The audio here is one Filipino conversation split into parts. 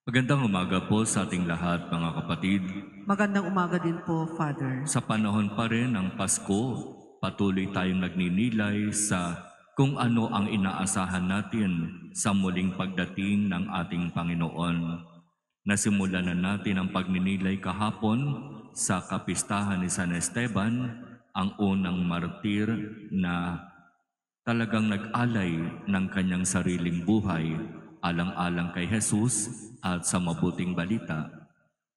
Magandang umaga po sa ating lahat, mga kapatid. Magandang umaga din po, Father. Sa panahon pa rin ng Pasko, patuloy tayong nagninilay sa kung ano ang inaasahan natin sa muling pagdating ng ating Panginoon. Nasimulan na natin ang pagninilay kahapon sa kapistahan ni San Esteban, ang unang martir na talagang nag-alay ng kanyang sariling buhay alang-alang kay Jesus at sa mabuting balita.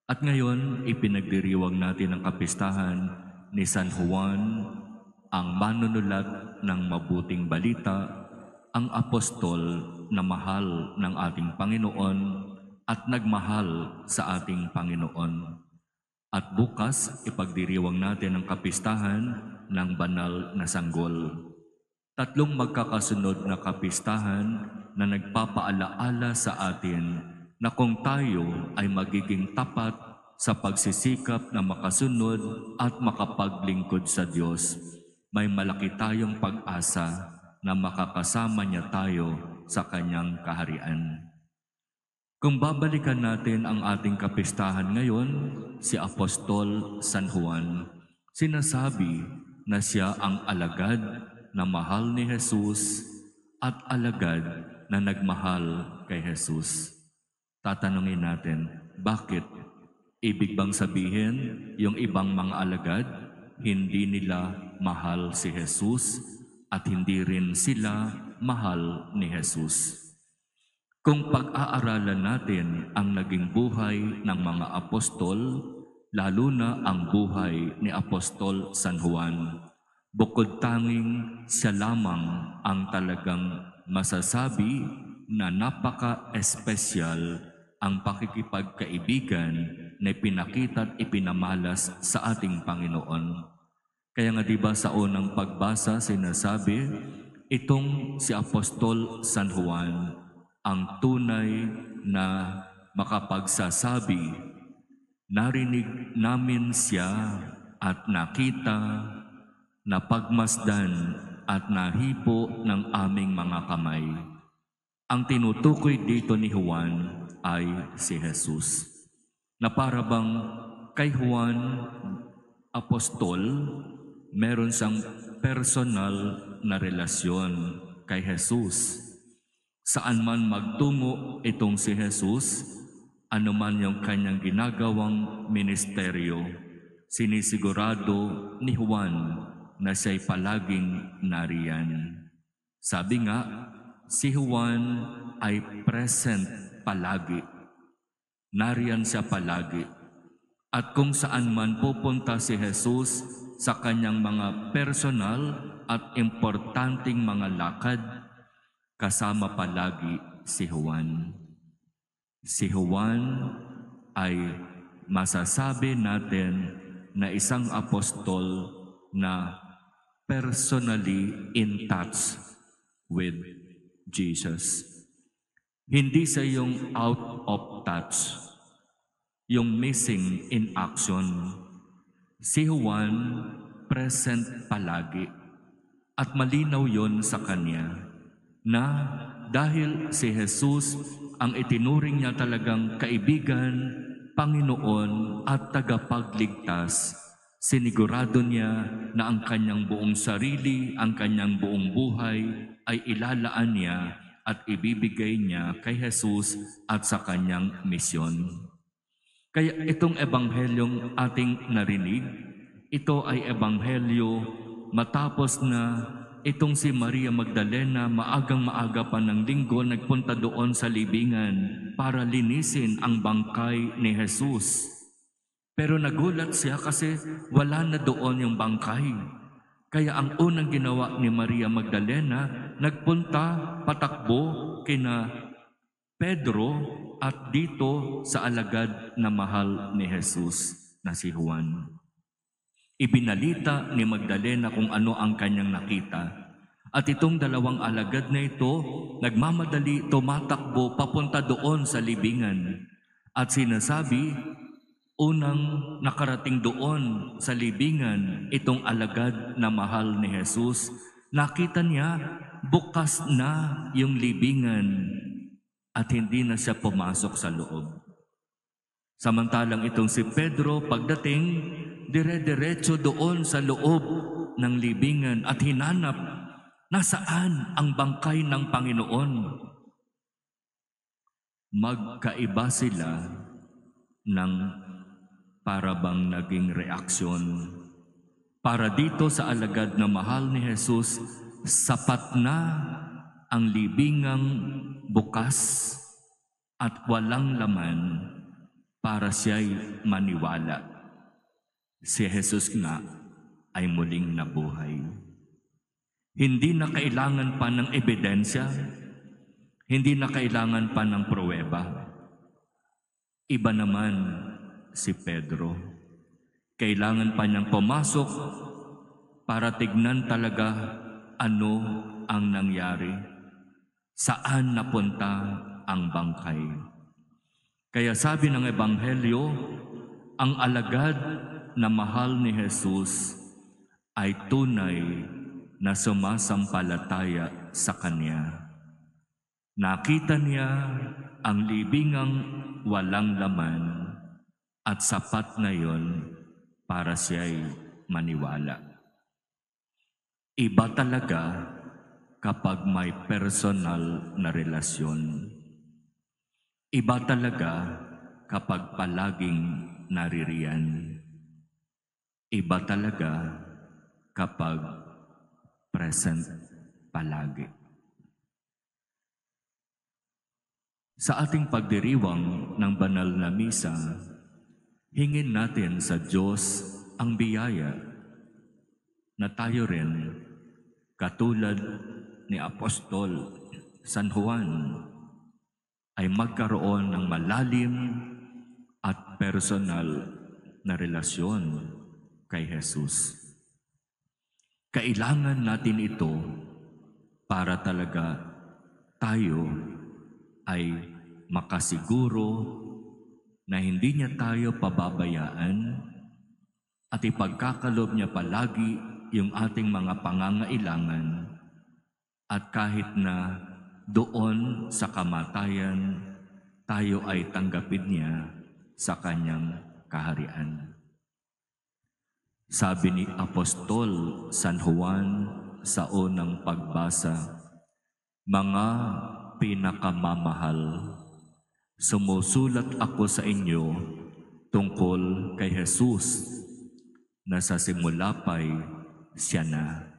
At ngayon, ipinagdiriwang natin ang kapistahan ni San Juan, ang manunulat ng mabuting balita, ang apostol na mahal ng ating Panginoon at nagmahal sa ating Panginoon. At bukas, ipagdiriwang natin ang kapistahan ng banal na sanggol. Tatlong magkakasunod na kapistahan na nagpapaalaala sa atin na kung tayo ay magiging tapat sa pagsisikap na makasunod at makapaglingkod sa Diyos, may malaki tayong pag-asa na makakasama niya tayo sa kanyang kaharian. Kung babalikan natin ang ating kapistahan ngayon, si Apostol San Juan, sinasabi na siya ang alagad na mahal ni Jesus at alagad na nagmahal kay Jesus. Tatanungin natin, bakit? Ibig bang sabihin, yung ibang mga alagad, hindi nila mahal si Jesus at hindi rin sila mahal ni Jesus? Kung pag-aaralan natin ang naging buhay ng mga apostol, lalo na ang buhay ni Apostol San Juan, bukod tanging siya lamang ang talagang masasabi na napaka-espesyal ang pakikipagkaibigan na pinakita at ipinamalas sa ating Panginoon. Kaya nga diba sa unang pagbasa sinasabi, itong si Apostol San Juan ang tunay na makapagsasabi, narinig namin siya at nakita, napagmasdan at nahipo ng aming mga kamay. Ang tinutukoy dito ni Juan ay si Jesus. Na para bang kay Juan, apostol, meron siyang personal na relasyon kay Jesus. Saan man magtungo itong si Jesus, anuman yung kanyang ginagawang ministeryo, sinisigurado ni Juan na siya'y palaging nariyan. Sabi nga, si Juan ay present palagi. Nariyan siya palagi. At kung saan man pupunta si Jesus sa kanyang mga personal at importanteng mga lakad, kasama palagi si Juan. Si Juan ay masasabi natin na isang apostol na personally in touch with Jesus. Hindi sa yung out of touch, yung missing in action. Si Juan present palagi at malinaw yon sa kanya na dahil si Jesus ang itinuring niya talagang kaibigan, Panginoon at tagapagligtas, sinigurado niya na ang kanyang buong sarili, ang kanyang buong buhay ay ilalaan niya at ibibigay niya kay Jesus at sa kanyang misyon. Kaya itong ebanghelyong ating narinig, ito ay ebanghelyo matapos na itong si Maria Magdalena maagang-maaga pa ng linggo nagpunta doon sa libingan para linisin ang bangkay ni Jesus. Pero nagulat siya kasi wala na doon yung bangkay. Kaya ang unang ginawa ni Maria Magdalena, nagpunta patakbo kina Pedro at dito sa alagad na mahal ni Jesus na si Juan. Ibinalita ni Magdalena kung ano ang kanyang nakita. At itong dalawang alagad na ito, nagmamadali, tumatakbo papunta doon sa libingan. At sinasabi, unang nakarating doon sa libingan, itong alagad na mahal ni Jesus, nakita niya bukas na yung libingan at hindi na siya pumasok sa loob. Samantalang itong si Pedro pagdating, dire-diretso doon sa loob ng libingan at hinanap nasaan ang bangkay ng Panginoon. Magkaiba sila ng parabang naging reaksyon. Para dito sa alagad na mahal ni Jesus, sapat na ang libingang bukas at walang laman para siya'y maniwala. Si Jesus nga ay muling nabuhay. Hindi na kailangan pa ng ebidensya, hindi na kailangan pa ng pruweba. Iba naman si Pedro. Kailangan pa niyang pumasok para tignan talaga ano ang nangyari. Saan napunta ang bangkay? Kaya sabi ng Ebanghelyo, ang alagad na mahal ni Jesus ay tunay na sumasampalataya sa Kanya. Nakita niya ang libingang walang laman at sapat na yon para siya'y maniwala. Iba talaga kapag may personal na relasyon. Iba talaga kapag palaging naririyan. Iba talaga kapag present palagi. Sa ating pagdiriwang ng banal na misa, hingin natin sa Diyos ang biyaya na tayo rin, katulad ni Apostol San Juan, ay magkaroon ng malalim at personal na relasyon kay Jesus. Kailangan natin ito para talaga tayo ay makasiguro na hindi niya tayo pababayaan at ipagkakalob niya palagi yung ating mga pangangailangan at kahit na doon sa kamatayan, tayo ay tanggapin niya sa kanyang kaharian. Sabi ni Apostol San Juan sa unang pagbasa, "Mga pinakamamahal, sumusulat ako sa inyo tungkol kay Jesus na sa simula pa'y siya na,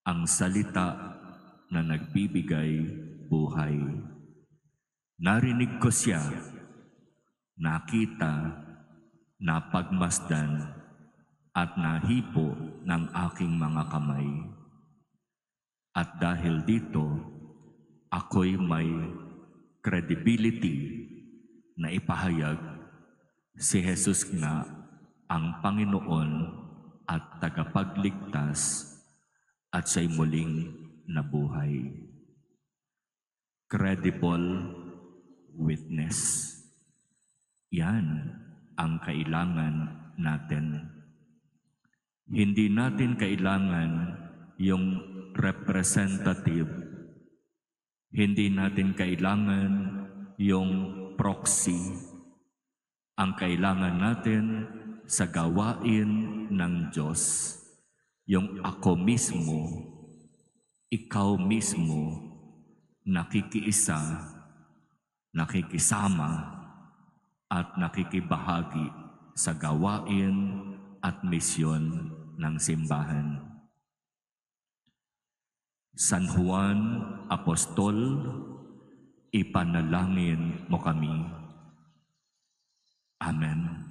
ang salita na nagbibigay buhay. Narinig ko siya, nakita, napagmasdan, at nahipo ng aking mga kamay. At dahil dito, ako'y may credibility na ipahayag si Jesus nga ang Panginoon at tagapagligtas at siya'y muling nabuhay." Credible witness. Yan ang kailangan natin. Hindi natin kailangan yung representative. Hindi natin kailangan yung proxy. Ang kailangan natin sa gawain ng Diyos, yung ako mismo, ikaw mismo, nakikiisa, nakikisama, at nakikibahagi sa gawain at misyon ng simbahan. San Juan Apostol, ipanalangin mo kami. Amen.